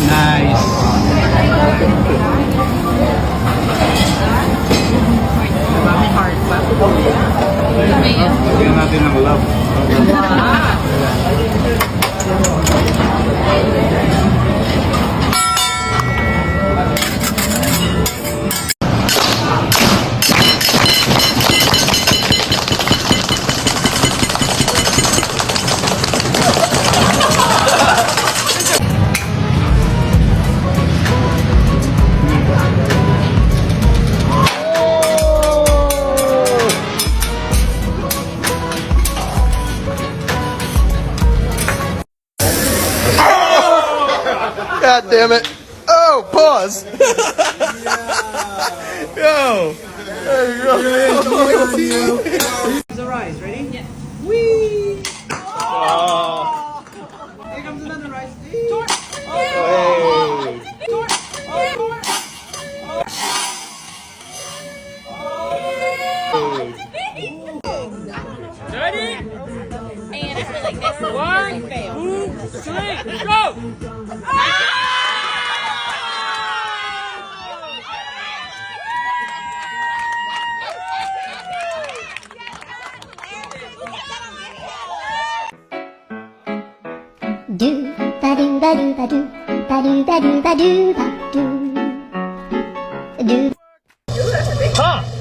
Nice. Lagyan natin ng love. God damn it. Oh, pause. Yo. There you go. Here's the rice. Ready? Yes. Whee! Oh. Here comes another rice. Hey. Ready? And I feel like this is one, fail. 2, 3, go! Do ba do ba do ba do ba do ba do ba do ba do do. Ha!